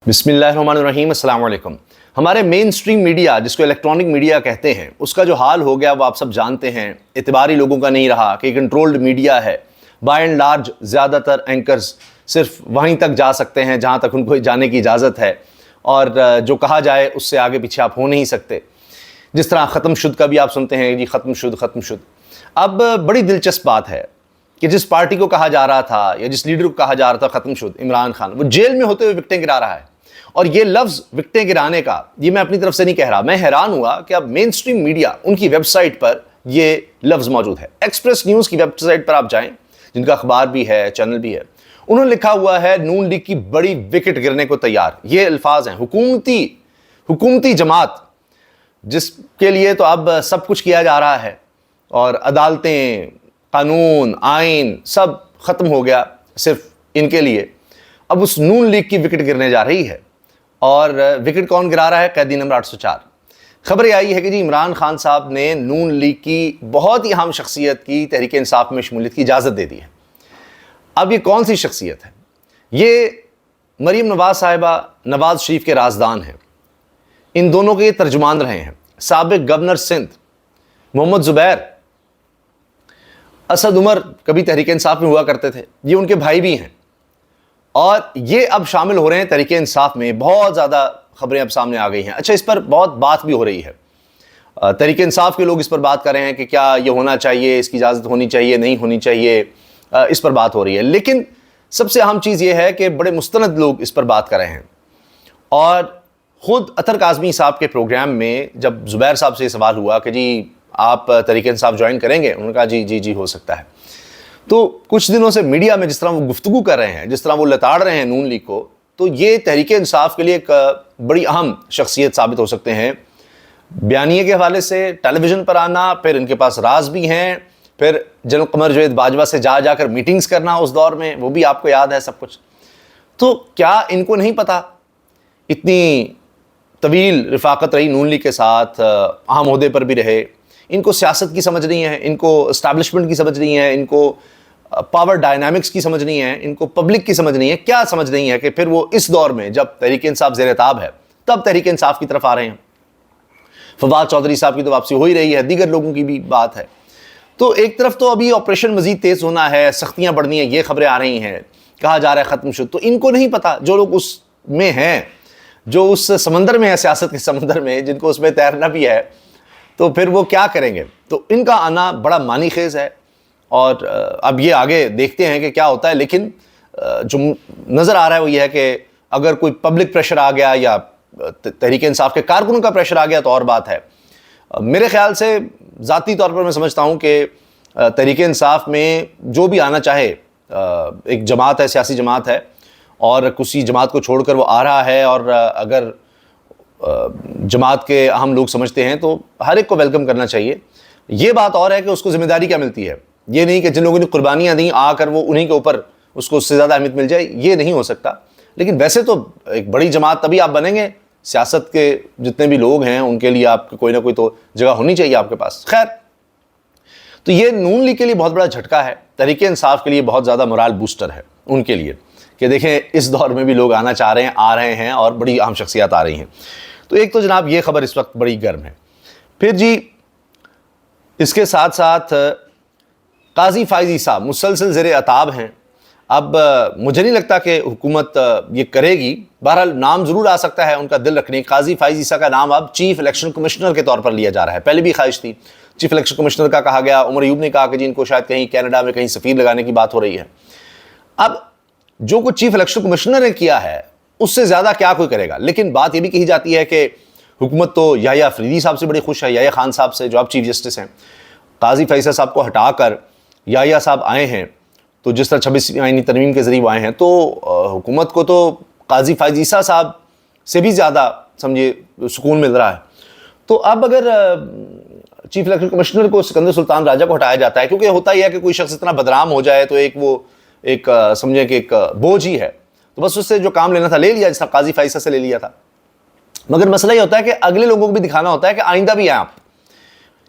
بسم اللہ الرحمن الرحیم، السلام علیکم۔ ہمارے مین سٹریم میڈیا جس کو الیکٹرانک میڈیا کہتے ہیں اس کا جو حال ہو گیا وہ آپ سب جانتے ہیں۔ اعتباری لوگوں کا نہیں رہا کہ کنٹرولڈ میڈیا ہے۔ بائی اینڈ لارج زیادہ تر اینکرز صرف وہیں تک جا سکتے ہیں جہاں تک ان کو جانے کی اجازت ہے، اور جو کہا جائے اس سے آگے پیچھے آپ ہو نہیں سکتے۔ جس طرح ختم شد کا بھی آپ سنتے ہیں، جی ختم شد۔ اب بڑی دلچسپ بات ہے کہ جس پارٹی کو کہا جا رہا تھا یا جس لیڈر کو کہا جا رہا تھا ختم شد، عمران خان، وہ جیل میں ہوتے ہوئے وکٹیں گرا رہا ہے۔ اور یہ لفظ وکٹیں گرانے کا، یہ میں اپنی طرف سے نہیں کہہ رہا، میں حیران ہوا کہ اب مین سٹریم میڈیا ان کی ویب سائٹ پر یہ لفظ موجود ہے۔ ایکسپریس نیوز کی ویب سائٹ پر آپ جائیں، جن کا اخبار بھی ہے، چینل بھی ہے، انہوں نے لکھا ہوا ہے نون لیگ کی بڑی وکٹ گرنے کو تیار۔ یہ الفاظ ہیں، حکومتی جماعت جس کے لیے تو اب سب کچھ کیا جا رہا ہے، اور عدالتیں، قانون، آئین سب ختم ہو گیا صرف ان کے لیے۔ اب اس نون لیگ کی وکٹ گرنے جا رہی ہے، اور وکٹ کون گرا رہا ہے؟ قیدی نمبر 804۔ خبر یہ آئی ہے کہ جی عمران خان صاحب نے نون لیگ کی بہت ہی اہم شخصیت کی تحریک انصاف میں شمولیت کی اجازت دے دی ہے۔ اب یہ کون سی شخصیت ہے؟ یہ مریم نواز صاحبہ نواز شریف کے رازدان ہیں، ان دونوں کے یہ ترجمان رہے ہیں۔ سابق گورنر سندھ محمد زبیر، اسد عمر کبھی تحریک انصاف میں ہوا کرتے تھے، یہ ان کے بھائی بھی ہیں، اور یہ اب شامل ہو رہے ہیں تحریک انصاف میں۔ بہت زیادہ خبریں اب سامنے آ گئی ہیں۔ اچھا، اس پر بہت بات بھی ہو رہی ہے، تحریک انصاف کے لوگ اس پر بات کر رہے ہیں کہ کیا یہ ہونا چاہیے، اس کی اجازت ہونی چاہیے، نہیں ہونی چاہیے، اس پر بات ہو رہی ہے۔ لیکن سب سے اہم چیز یہ ہے کہ بڑے مستند لوگ اس پر بات کر رہے ہیں، اور خود اطہر کاظمی صاحب کے پروگرام میں جب زبیر صاحب سے یہ سوال ہوا کہ جی آپ تحریک انصاف جوائن کریں گے، انہوں نے کہا جی ہو سکتا ہے۔ تو کچھ دنوں سے میڈیا میں جس طرح وہ گفتگو کر رہے ہیں، جس طرح وہ لتاڑ رہے ہیں نون لیگ کو، تو یہ تحریک انصاف کے لیے ایک بڑی اہم شخصیت ثابت ہو سکتے ہیں۔ بیانیے کے حوالے سے ٹیلی ویژن پر آنا، پھر ان کے پاس راز بھی ہیں، پھر جنرل قمر جاوید باجوہ سے جا کر میٹنگز کرنا اس دور میں، وہ بھی آپ کو یاد ہے سب کچھ۔ تو کیا ان کو نہیں پتا؟ اتنی طویل رفاقت رہی نون لیگ کے ساتھ، اہم عہدے پر بھی رہے، ان کو سیاست کی سمجھ نہیں ہے، ان کو اسٹیبلشمنٹ کی سمجھ نہیں ہے، ان کو پاور ڈائنامکس کی سمجھ نہیں ہے، ان کو پبلک کی سمجھ نہیں ہے، کیا سمجھ نہیں ہے کہ پھر وہ اس دور میں جب تحریک انصاف زیر تاب ہے تب تحریک انصاف کی طرف آ رہے ہیں۔ فواد چودھری صاحب کی تو واپسی ہو ہی رہی ہے، دیگر لوگوں کی بھی بات ہے۔ تو ایک طرف تو ابھی آپریشن مزید تیز ہونا ہے، سختیاں بڑھنی ہیں، یہ خبریں آ رہی ہیں، کہا جا رہا ہے ختم شد۔ تو ان کو نہیں پتا، جو لوگ اس میں ہیں، جو اس سمندر میں ہے، سیاست کے سمندر میں، جن کو اس میں تیرنا بھی ہے، تو پھر وہ کیا کریں گے؟ تو ان کا آنا بڑا معنی خیز ہے، اور اب یہ آگے دیکھتے ہیں کہ کیا ہوتا ہے۔ لیکن جو نظر آ رہا ہے وہ یہ ہے کہ اگر کوئی پبلک پریشر آ گیا یا تحریک انصاف کے کارکنوں کا پریشر آ گیا تو اور بات ہے۔ میرے خیال سے ذاتی طور پر میں سمجھتا ہوں کہ تحریک انصاف میں جو بھی آنا چاہے، ایک جماعت ہے، سیاسی جماعت ہے، اور کسی جماعت کو چھوڑ کر وہ آ رہا ہے، اور اگر جماعت کے اہم لوگ سمجھتے ہیں تو ہر ایک کو ویلکم کرنا چاہیے۔ یہ بات اور ہے کہ اس کو ذمہ داری کیا ملتی ہے، یہ نہیں کہ جن لوگوں نے قربانیاں دیں آ کر وہ انہی کے اوپر اس کو اس سے زیادہ اہمیت مل جائے، یہ نہیں ہو سکتا۔ لیکن ویسے تو ایک بڑی جماعت تبھی آپ بنیں گے، سیاست کے جتنے بھی لوگ ہیں ان کے لیے آپ کوئی نہ کوئی تو جگہ ہونی چاہیے آپ کے پاس۔ خیر، تو یہ نون لیگ کے لیے بہت بڑا جھٹکا ہے، تحریک انصاف کے لیے بہت زیادہ مورال بوسٹر ہے ان کے لیے، کہ دیکھیں اس دور میں بھی لوگ آنا چاہ رہے ہیں، آ رہے ہیں، اور بڑی اہم شخصیات آ رہی ہیں۔ تو ایک تو جناب یہ خبر اس وقت بڑی گرم ہے۔ پھر جی اس کے ساتھ ساتھ قاضی فائزی صاحب مسلسل زیر عتاب ہیں۔ اب مجھے نہیں لگتا کہ حکومت یہ کرے گی، بہرحال نام ضرور آ سکتا ہے ان کا دل رکھنے۔ قاضی فائزی صاحب کا نام اب چیف الیکشن کمشنر کے طور پر لیا جا رہا ہے، پہلے بھی خواہش تھی چیف الیکشن کمشنر کا کہا گیا۔ عمر ایوب نے کہا کہ جی ان کو شاید کہیں کینیڈا میں کہیں سفیر لگانے کی بات ہو رہی ہے۔ اب جو کچھ چیف الیکشن کمشنر نے کیا ہے اس سے زیادہ کیا کوئی کرے گا؟ لیکن بات یہ بھی کہی جاتی ہے کہ حکومت تو یحییٰ افریدی صاحب سے بڑی خوش ہے، یحییٰ خان صاحب سے جو اب چیف جسٹس ہیں۔ قاضی فیصل صاحب کو ہٹا کر یحییٰ صاحب آئے ہیں، تو جس طرح 26 آئینی ترمیم کے ذریعے وہ آئے ہیں، تو حکومت کو تو قاضی فائز عیسیٰ صاحب سے بھی زیادہ سمجھے سکون مل رہا ہے۔ تو اب اگر چیف الیکشن کمشنر کو سکندر سلطان راجہ کو ہٹایا جاتا ہے، کیونکہ ہوتا ہی ہے کہ کوئی شخص اتنا بدنام ہو جائے تو ایک سمجھے کہ ایک بوجھ ہی ہے، تو بس اس سے جو کام لینا تھا لے لیا، جس طرح قاضی فائز سے لے لیا تھا۔ مگر مسئلہ یہ ہوتا ہے کہ اگلے لوگوں کو بھی دکھانا ہوتا ہے کہ آئندہ بھی ہیں آپ،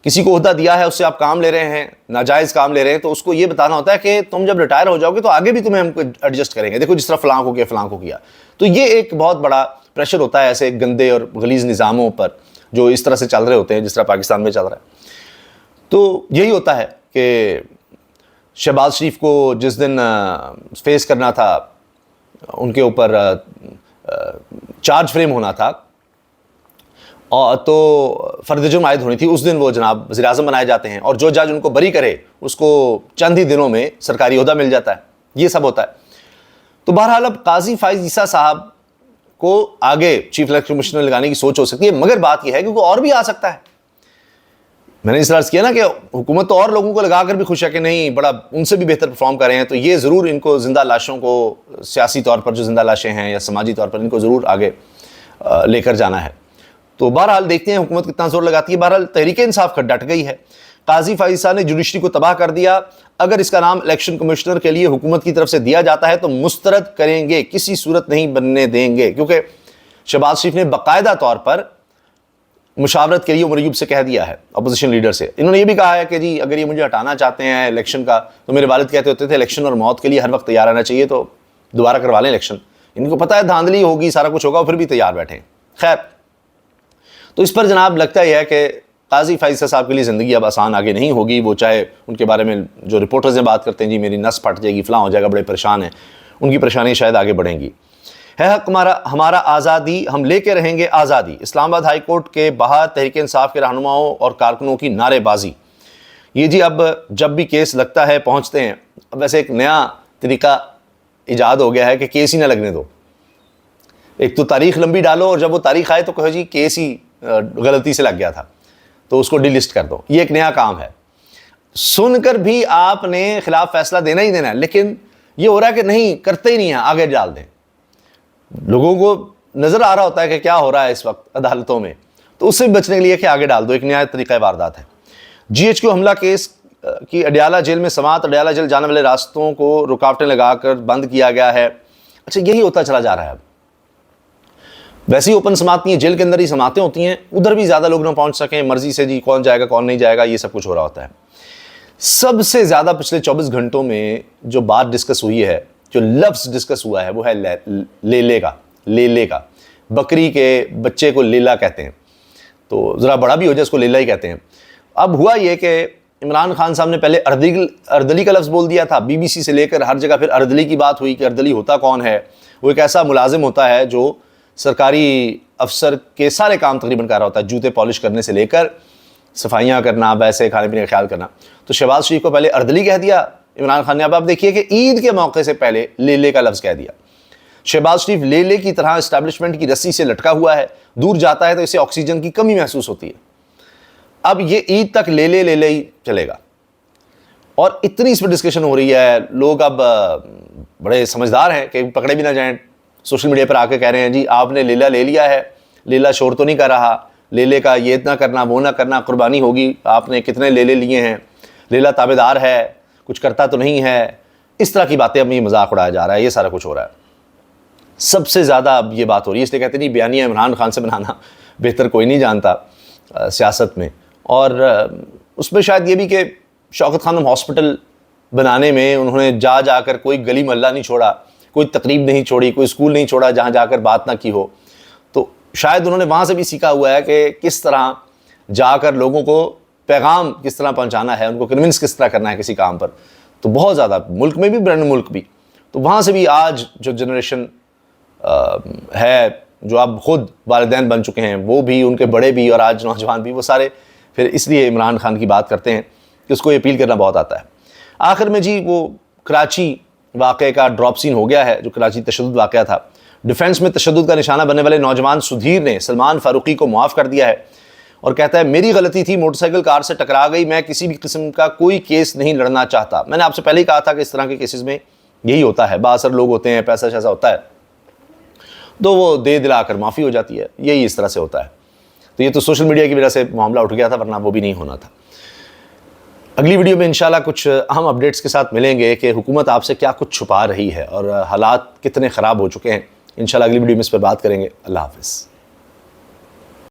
کسی کو عہدہ دیا ہے، اس سے آپ کام لے رہے ہیں، ناجائز کام لے رہے ہیں، تو اس کو یہ بتانا ہوتا ہے کہ تم جب ریٹائر ہو جاؤ گے تو آگے بھی تمہیں ہم ایڈجسٹ کریں گے، دیکھو جس طرح فلاں کو کیا فلاں کو کیا. تو یہ ایک بہت بڑا پریشر ہوتا ہے ایسے گندے اور غلیظ نظاموں پر جو اس طرح سے چل رہے ہوتے ہیں جس طرح پاکستان میں چل رہا ہے. تو یہی ہوتا ہے کہ شہباز شریف کو جس دن فیس کرنا تھا، ان کے اوپر چارج فریم ہونا تھا اور تو فرد جرم عائد ہونی تھی، اس دن وہ جناب وزیر اعظم بنائے جاتے ہیں، اور جو جج ان کو بری کرے اس کو چند ہی دنوں میں سرکاری عہدہ مل جاتا ہے. یہ سب ہوتا ہے. تو بہرحال اب قاضی فائز عیسیٰ صاحب کو آگے چیف الیکشن کمشنر لگانے کی سوچ ہو سکتی ہے، مگر بات یہ ہے کہ وہ اور بھی آ سکتا ہے. میں نے اس طرح کیا نا کہ حکومت تو اور لوگوں کو لگا کر بھی خوش ہے کہ نہیں بڑا ان سے بھی بہتر پرفارم کر رہے ہیں، تو یہ ضرور ان کو زندہ لاشوں کو سیاسی طور پر جو زندہ لاشیں ہیں یا سماجی طور پر ان کو ضرور آگے لے کر جانا ہے. تو بہرحال دیکھتے ہیں حکومت کتنا زور لگاتی ہے. بہرحال تحریک انصاف ڈٹ گئی ہے. قاضی فائز عیسیٰ نے جوڈیشری کو تباہ کر دیا. اگر اس کا نام الیکشن کمشنر کے لیے حکومت کی طرف سے دیا جاتا ہے تو مسترد کریں گے، کسی صورت نہیں بننے دیں گے، کیونکہ شہباز شریف نے باقاعدہ طور پر مشاورت کے لیے عمر ایوب سے کہہ دیا ہے، اپوزیشن لیڈر سے. انہوں نے یہ بھی کہا ہے کہ جی اگر یہ مجھے ہٹانا چاہتے ہیں الیکشن کا، تو میرے والد کہتے ہوتے تھے الیکشن اور موت کے لیے ہر وقت تیار رہنا چاہیے، تو دوبارہ کروا لیں الیکشن. ان کو پتہ ہے دھاندلی ہوگی، سارا کچھ ہوگا، پھر بھی تیار بیٹھے ہیں. خیر، تو اس پر جناب لگتا یہ ہے کہ قاضی فائز صاحب کے لیے زندگی اب آسان آگے نہیں ہوگی. وہ چاہے ان کے بارے میں جو رپورٹرز ہیں بات کرتے ہیں جی میری نس پھٹ جائے گی، فلاں ہو جائے گا، بڑے پریشان ہیں، ان کی پریشانیاں شاید آگے بڑھیں گی. ہے حق ہمارا آزادی، ہم لے کے رہیں گے آزادی. اسلام آباد ہائی کورٹ کے باہر تحریک انصاف کے رہنماؤں اور کارکنوں کی نعرے بازی. یہ جی اب جب بھی کیس لگتا ہے پہنچتے ہیں. اب ویسے ایک نیا طریقہ ایجاد ہو گیا ہے کہ کیس ہی نہ لگنے دو. ایک تو تاریخ لمبی ڈالو اور جب وہ تاریخ آئے تو کہو جی کیس ہی غلطی سے لگ گیا تھا تو اس کو ڈی لسٹ کر دو. یہ ایک نیا کام ہے. سن کر بھی آپ نے خلاف فیصلہ دینا ہی دینا ہے، لیکن یہ ہو رہا ہے کہ نہیں کرتے ہی نہیں ہیں، آگے ڈال دیں. لوگوں کو نظر آ رہا ہوتا ہے کہ کیا ہو رہا ہے اس وقت عدالتوں میں، تو اس سے بچنے کے لیے کہ آگے ڈال دو. ایک نیا طریقہ واردات ہے. جی ایچ کیو حملہ کیس کی اڈیالہ جیل میں سماعت. اڈیالہ جیل جانے والے راستوں کو رکاوٹیں لگا کر بند کیا گیا ہے. اچھا، یہی ہوتا چلا جا رہا ہے. اب ویسے ہی اوپن سماعت نہیں ہے، جیل کے اندر ہی سماعتیں ہوتی ہیں، ادھر بھی زیادہ لوگ نہ پہنچ سکیں، مرضی سے جی کون جائے گا کون نہیں جائے گا، یہ سب کچھ ہو رہا ہوتا ہے. سب سے زیادہ پچھلے 24 گھنٹوں میں جو بات ڈسکس ہوئی ہے، جو لفظ ڈسکس ہوا ہے، وہ ہے لیلے کا. لیلے کا، بکری کے بچے کو لیلا کہتے ہیں، تو ذرا بڑا بھی ہو جائے اس کو لیلا ہی کہتے ہیں. اب ہوا یہ کہ عمران خان صاحب نے پہلے اردلی کا لفظ بول دیا تھا. بی بی سی سے لے کر ہر جگہ پھر اردلی کی بات ہوئی کہ اردلی ہوتا کون ہے. وہ ایک ایسا ملازم ہوتا ہے جو سرکاری افسر کے سارے کام تقریباً کر رہا ہوتا ہے، جوتے پالش کرنے سے لے کر صفائیاں کرنا، ویسے کھانے پینے کا خیال کرنا. تو شہباز شریف کو پہلے اردلی کہہ دیا عمران خان نے. اب آپ دیکھیے کہ عید کے موقع سے پہلے لیلے کا لفظ کہہ دیا. شہباز شریف لیلے کی طرح اسٹیبلشمنٹ کی رسی سے لٹکا ہوا ہے، دور جاتا ہے تو اسے آکسیجن کی کمی محسوس ہوتی ہے. اب یہ عید تک لیلے لیلے ہی چلے گا، اور اتنی اس پر ڈسکشن ہو رہی ہے. لوگ اب بڑے سمجھدار ہیں کہ پکڑے بھی نہ جائیں. سوشل میڈیا پر آ کے کہہ رہے ہیں جی آپ نے لیلا لے لیا ہے، لیلا شور تو نہیں کر رہا، لیلے کا یہ نہ کرنا وہ نہ کرنا، قربانی ہوگی، آپ نے کتنے لیلے لیے ہیں، لیلا تابع دار ہے، کچھ کرتا تو نہیں ہے. اس طرح کی باتیں اب یہ مذاق اڑایا جا رہا ہے. یہ سارا کچھ ہو رہا ہے. سب سے زیادہ اب یہ بات ہو رہی ہے، اس لیے کہتے ہیں نہیں بیانیہ عمران خان سے بنانا بہتر کوئی نہیں جانتا سیاست میں. اور اس میں شاید یہ بھی کہ شوکت خانم ہاسپٹل بنانے میں انہوں نے جا کر کوئی گلی محلہ نہیں چھوڑا، کوئی تقریب نہیں چھوڑی، کوئی اسکول نہیں چھوڑا جہاں جا کر بات نہ کی ہو. تو شاید انہوں نے وہاں سے بھی سیکھا ہوا ہے کہ کس طرح جا کر لوگوں کو پیغام کس طرح پہنچانا ہے، ان کو کنونس کس طرح کرنا ہے کسی کام پر. تو بہت زیادہ ملک میں بھی برن ملک بھی، تو وہاں سے بھی آج جو جنریشن ہے جو اب خود والدین بن چکے ہیں، وہ بھی، ان کے بڑے بھی، اور آج نوجوان بھی، وہ سارے پھر اس لیے عمران خان کی بات کرتے ہیں کہ اس کو اپیل کرنا بہت آتا ہے. آخر میں جی وہ کراچی واقعے کا ڈراپ سین ہو گیا ہے، جو کراچی تشدد واقعہ تھا. ڈیفنس میں تشدد کا نشانہ بننے والے نوجوان سدھیر نے سلمان فاروقی کو معاف کر دیا ہے اور کہتا ہے میری غلطی تھی، موٹر سائیکل کار سے ٹکرا گئی، میں کسی بھی قسم کا کوئی کیس نہیں لڑنا چاہتا. میں نے آپ سے پہلے ہی کہا تھا کہ اس طرح کے کیسز میں یہی ہوتا ہے، بااثر لوگ ہوتے ہیں، پیسہ شیسا ہوتا ہے تو وہ دے دلا کر معافی ہو جاتی ہے. یہی اس طرح سے ہوتا ہے. تو یہ تو سوشل میڈیا کی وجہ سے معاملہ اٹھ گیا تھا، ورنہ وہ بھی نہیں ہونا تھا. اگلی ویڈیو میں انشاءاللہ کچھ اہم اپڈیٹس کے ساتھ ملیں گے کہ حکومت آپ سے کیا کچھ چھپا رہی ہے اور حالات کتنے خراب ہو چکے ہیں. انشاءاللہ اگلی ویڈیو میں اس پر بات کریں گے. اللہ حافظ.